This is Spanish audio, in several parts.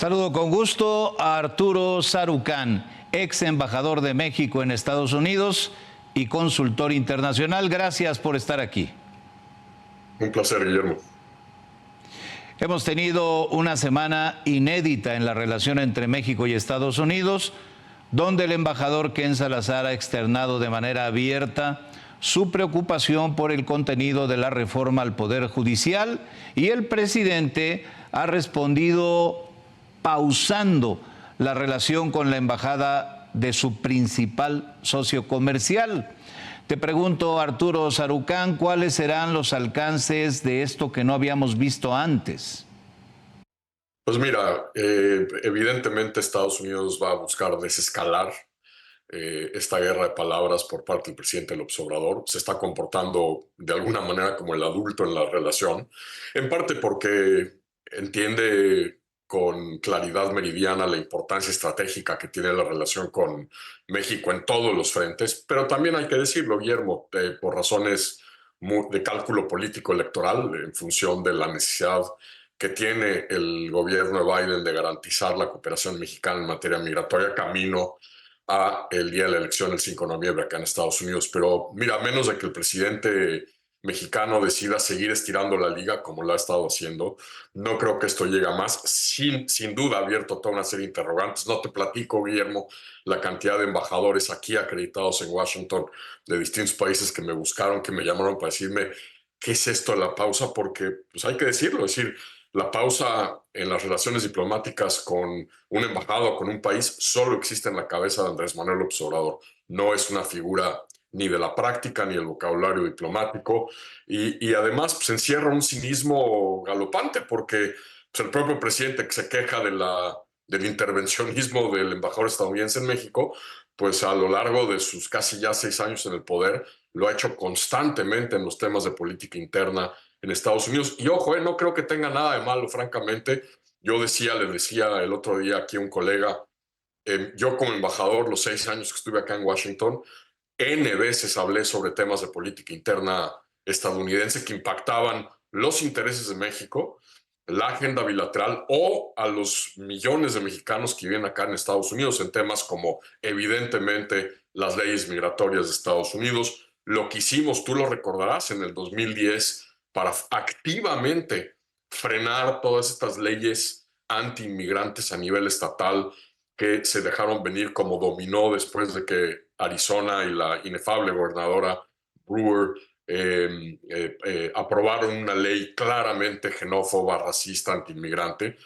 Saludo con gusto a Arturo Sarucán, ex embajador de México en Estados Unidos y consultor internacional. Gracias por estar aquí. Un placer, Guillermo. Hemos tenido una semana inédita en la relación entre México y Estados Unidos, donde el embajador Ken Salazar ha externado de manera abierta su preocupación por el contenido de la reforma al Poder Judicial y el presidente ha respondido pausando la relación con la embajada de su principal socio comercial. Te pregunto, Arturo Sarucán, ¿cuáles serán los alcances de esto que no habíamos visto antes? Pues mira, evidentemente Estados Unidos va a buscar desescalar esta guerra de palabras por parte del presidente López Obrador. Se está comportando de alguna manera como el adulto en la relación, en parte porque entiende con claridad meridiana la importancia estratégica que tiene la relación con México en todos los frentes, pero también hay que decirlo, Guillermo, por razones de cálculo político electoral, en función de la necesidad que tiene el gobierno de Biden de garantizar la cooperación mexicana en materia migratoria camino a el día de la elección, el 5 de noviembre, acá en Estados Unidos. Pero mira, a menos de que el presidente mexicano decida seguir estirando la liga como lo ha estado haciendo, no creo que esto llegue a más. Sin duda ha abierto toda una serie de interrogantes. No te platico, Guillermo, la cantidad de embajadores aquí acreditados en Washington de distintos países que me buscaron, que me llamaron para decirme qué es esto de la pausa, porque pues hay que decirlo, es decir, la pausa en las relaciones diplomáticas con un embajado o con un país solo existe en la cabeza de Andrés Manuel López Obrador. No es una figura ni de la práctica ni del vocabulario diplomático y además pues, encierra un cinismo galopante porque pues, el propio presidente que se queja del intervencionismo del embajador estadounidense en México, pues a lo largo de sus casi ya 6 años en el poder, lo ha hecho constantemente en los temas de política interna en Estados Unidos. Y ojo, no creo que tenga nada de malo, francamente. Le decía el otro día aquí a un colega, yo como embajador, los 6 años que estuve acá en Washington, N veces hablé sobre temas de política interna estadounidense que impactaban los intereses de México, la agenda bilateral o a los millones de mexicanos que viven acá en Estados Unidos en temas como evidentemente las leyes migratorias de Estados Unidos. Lo que hicimos, tú lo recordarás, en el 2010 para activamente frenar todas estas leyes anti-inmigrantes a nivel estatal que se dejaron venir como dominó después de que Arizona y la inefable gobernadora Brewer aprobaron una ley claramente xenófoba, racista, anti-inmigrante.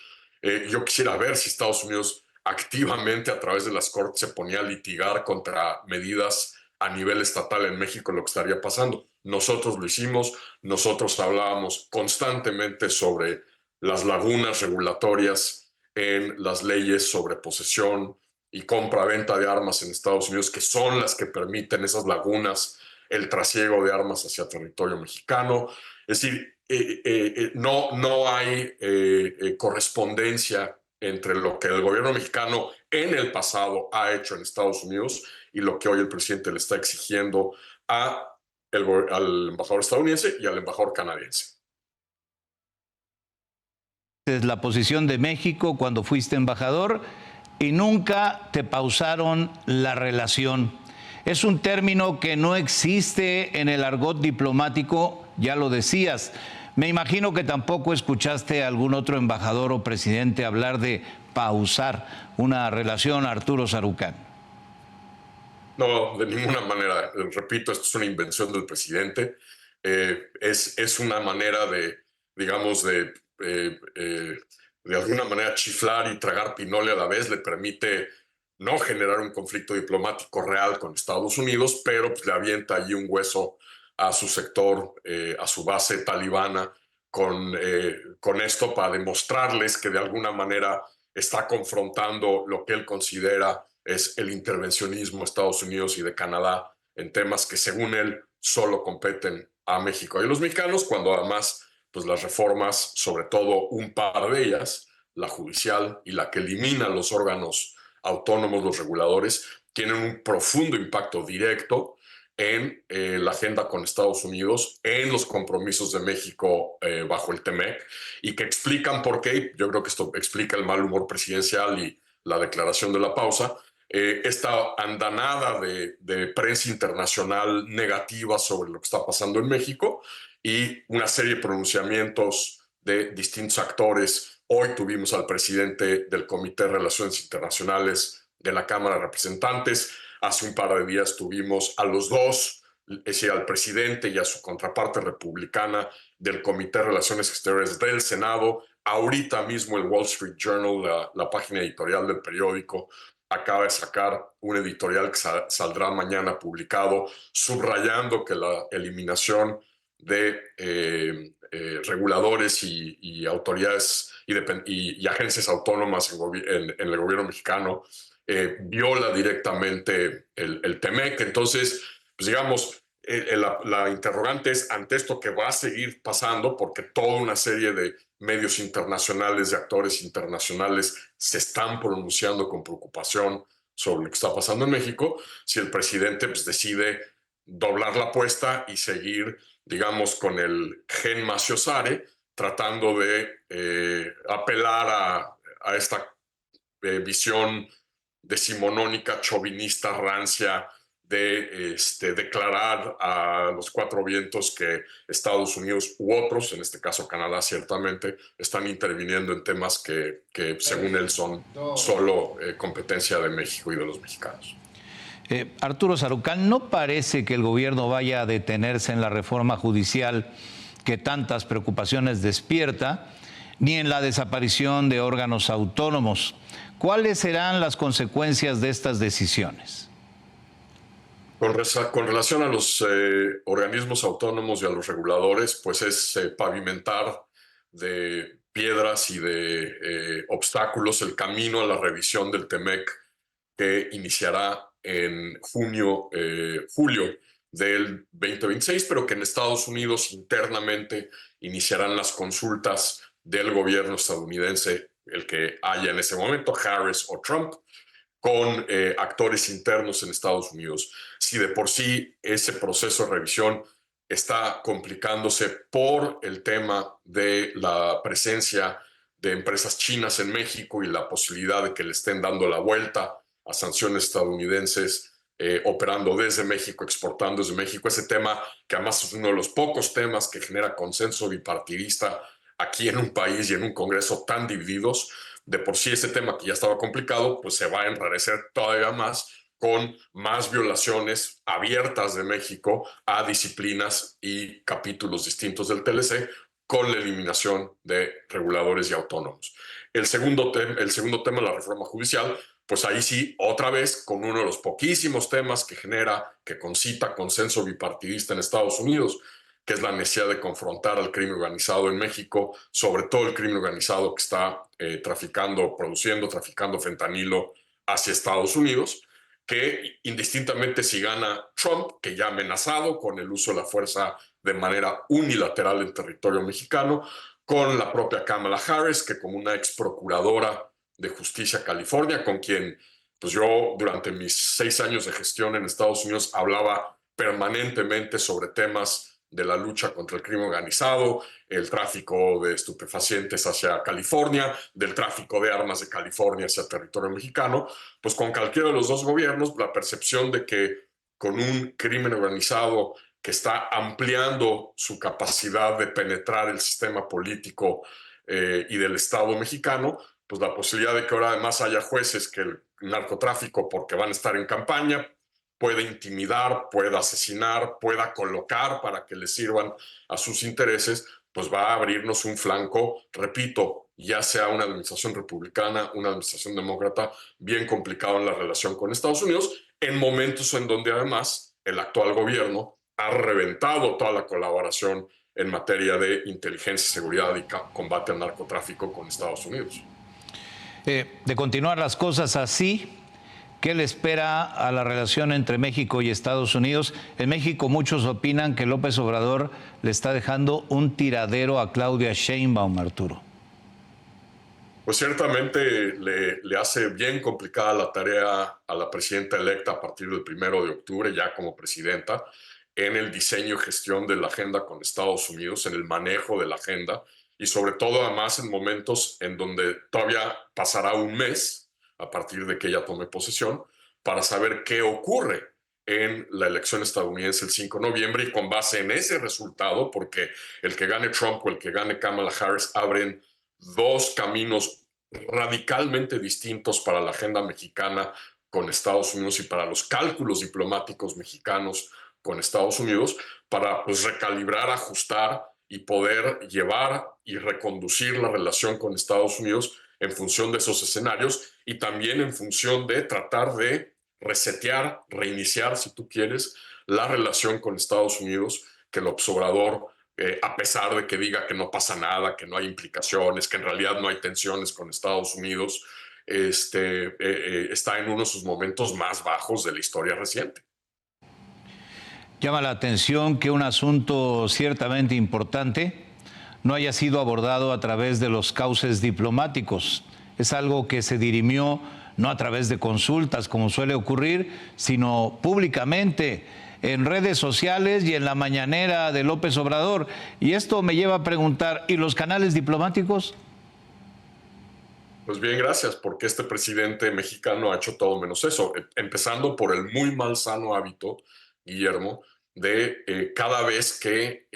Yo quisiera ver si Estados Unidos activamente a través de las cortes se ponía a litigar contra medidas a nivel estatal en México, lo que estaría pasando. Nosotros lo hicimos, nosotros hablábamos constantemente sobre las lagunas regulatorias en las leyes sobre posesión y compra-venta de armas en Estados Unidos, que son las que permiten esas lagunas, el trasiego de armas hacia territorio mexicano. Es decir, no hay correspondencia entre lo que el gobierno mexicano en el pasado ha hecho en Estados Unidos y lo que hoy el presidente le está exigiendo al embajador estadounidense y al embajador canadiense. Es la posición de México cuando fuiste embajador y nunca te pausaron la relación. Es un término que no existe en el argot diplomático, ya lo decías. Me imagino que tampoco escuchaste a algún otro embajador o presidente hablar de pausar una relación, Arturo Sarucán. No, de ninguna manera. Repito, esto es una invención del presidente. Es una manera digamos, de alguna manera chiflar y tragar pinole a la vez. Le permite no generar un conflicto diplomático real con Estados Unidos, pero pues, le avienta allí un hueso a su sector, a su base talibana, con esto para demostrarles que de alguna manera está confrontando lo que él considera es el intervencionismo de Estados Unidos y de Canadá en temas que según él solo competen a México y a los mexicanos, cuando además pues las reformas, sobre todo un par de ellas, la judicial y la que elimina los órganos autónomos, los reguladores, tienen un profundo impacto directo en la agenda con Estados Unidos, en los compromisos de México bajo el TEMEC, y que explican por qué. Yo creo que esto explica el mal humor presidencial y la declaración de la pausa. Esta andanada de prensa internacional negativa sobre lo que está pasando en México y una serie de pronunciamientos de distintos actores. Hoy tuvimos al presidente del Comité de Relaciones Internacionales de la Cámara de Representantes. Hace un par de días tuvimos a los dos, es decir, al presidente y a su contraparte republicana del Comité de Relaciones Exteriores del Senado. Ahorita mismo el Wall Street Journal, la página editorial del periódico, acaba de sacar un editorial que saldrá mañana publicado, subrayando que la eliminación de reguladores y autoridades y agencias autónomas en el gobierno mexicano viola directamente el TEMEC. Entonces, pues digamos, la interrogante es ante esto que va a seguir pasando, porque toda una serie de medios internacionales, de actores internacionales se están pronunciando con preocupación sobre lo que está pasando en México, si el presidente pues, decide doblar la apuesta y seguir, digamos, con el gen maciosare, tratando de apelar a esta visión decimonónica, chauvinista, rancia, de declarar a los cuatro vientos que Estados Unidos u otros, en este caso Canadá ciertamente, están interviniendo en temas que según él son solo competencia de México y de los mexicanos. Arturo Sarucán, ¿no parece que el gobierno vaya a detenerse en la reforma judicial que tantas preocupaciones despierta, ni en la desaparición de órganos autónomos? ¿Cuáles serán las consecuencias de estas decisiones? Con relación a los organismos autónomos y a los reguladores, pues es pavimentar de piedras y de obstáculos el camino a la revisión del TEMEC que iniciará en julio del 2026, pero que en Estados Unidos internamente iniciarán las consultas del gobierno estadounidense, el que haya en ese momento, Harris o Trump, con actores internos en Estados Unidos. Si de por sí ese proceso de revisión está complicándose por el tema de la presencia de empresas chinas en México y la posibilidad de que le estén dando la vuelta a sanciones estadounidenses, operando desde México, exportando desde México, ese tema que además es uno de los pocos temas que genera consenso bipartidista aquí en un país y en un Congreso tan divididos. De por sí ese tema que ya estaba complicado, pues se va a enrarecer todavía más con más violaciones abiertas de México a disciplinas y capítulos distintos del TLC, con la eliminación de reguladores y autónomos. El segundo tema, la reforma judicial, pues ahí sí, otra vez, con uno de los poquísimos temas que concita consenso bipartidista en Estados Unidos, que es la necesidad de confrontar al crimen organizado en México, sobre todo el crimen organizado que está traficando fentanilo hacia Estados Unidos, que indistintamente si gana Trump, que ya ha amenazado con el uso de la fuerza de manera unilateral en territorio mexicano, con la propia Kamala Harris, que como una ex procuradora de justicia California, con quien pues yo durante mis 6 años de gestión en Estados Unidos hablaba permanentemente sobre temas de la lucha contra el crimen organizado, el tráfico de estupefacientes hacia California, del tráfico de armas de California hacia territorio mexicano, pues con cualquiera de los dos gobiernos, la percepción de que con un crimen organizado que está ampliando su capacidad de penetrar el sistema político y del Estado mexicano, pues la posibilidad de que ahora además haya jueces que el narcotráfico, porque van a estar en campaña, puede intimidar, pueda asesinar, pueda colocar para que le sirvan a sus intereses, pues va a abrirnos un flanco, repito, ya sea una administración republicana, una administración demócrata, bien complicado en la relación con Estados Unidos, en momentos en donde además el actual gobierno ha reventado toda la colaboración en materia de inteligencia, seguridad y combate al narcotráfico con Estados Unidos. De continuar las cosas así, ¿qué le espera a la relación entre México y Estados Unidos? En México muchos opinan que López Obrador le está dejando un tiradero a Claudia Sheinbaum, Arturo. Pues ciertamente le hace bien complicada la tarea a la presidenta electa a partir del 1 de octubre, ya como presidenta, en el diseño y gestión de la agenda con Estados Unidos, en el manejo de la agenda y sobre todo además en momentos en donde todavía pasará un mes a partir de que ella tome posesión para saber qué ocurre en la elección estadounidense el 5 de noviembre y con base en ese resultado, porque el que gane Trump o el que gane Kamala Harris abren dos caminos radicalmente distintos para la agenda mexicana con Estados Unidos y para los cálculos diplomáticos mexicanos con Estados Unidos, para pues recalibrar, ajustar y poder llevar y reconducir la relación con Estados Unidos en función de esos escenarios y también en función de tratar de resetear, reiniciar, si tú quieres, la relación con Estados Unidos, que el Obrador a pesar de que diga que no pasa nada, que no hay implicaciones, que en realidad no hay tensiones con Estados Unidos, está en uno de sus momentos más bajos de la historia reciente. Llama la atención que un asunto ciertamente importante no haya sido abordado a través de los cauces diplomáticos. Es algo que se dirimió no a través de consultas, como suele ocurrir, sino públicamente, en redes sociales y en la mañanera de López Obrador. Y esto me lleva a preguntar, ¿y los canales diplomáticos? Pues bien, gracias, porque este presidente mexicano ha hecho todo menos eso, empezando por el muy mal sano hábito, Guillermo, de cada vez que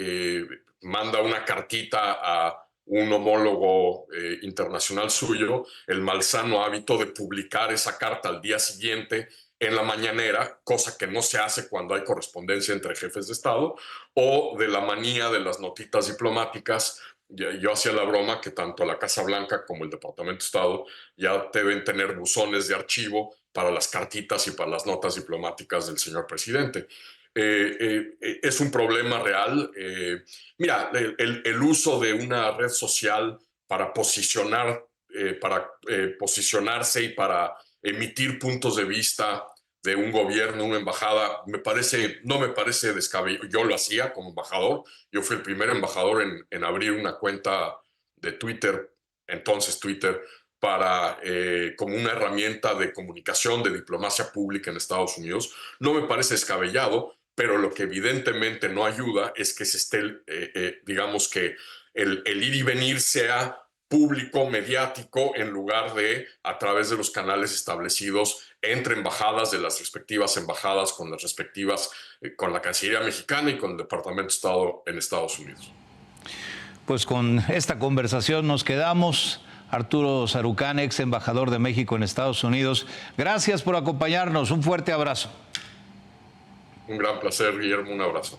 manda una cartita a un homólogo internacional suyo, el malsano hábito de publicar esa carta al día siguiente en la mañanera, cosa que no se hace cuando hay correspondencia entre jefes de Estado, o de la manía de las notitas diplomáticas. Yo hacía la broma que tanto la Casa Blanca como el Departamento de Estado ya deben tener buzones de archivo para las cartitas y para las notas diplomáticas del señor presidente. Es un problema real. Mira, el uso de una red social para posicionarse y para emitir puntos de vista de un gobierno, una embajada, no me parece descabellado. Yo lo hacía como embajador. Yo fui el primer embajador en abrir una cuenta de Twitter, entonces Twitter, como una herramienta de comunicación, de diplomacia pública en Estados Unidos. No me parece descabellado, pero lo que evidentemente no ayuda es que se esté, digamos que el ir y venir sea público, mediático, en lugar de a través de los canales establecidos entre embajadas de las respectivas embajadas con las respectivas, con la Cancillería mexicana y con el Departamento de Estado en Estados Unidos. Pues con esta conversación nos quedamos. Arturo Sarucán, ex embajador de México en Estados Unidos, gracias por acompañarnos. Un fuerte abrazo. Un gran placer, Guillermo. Un abrazo.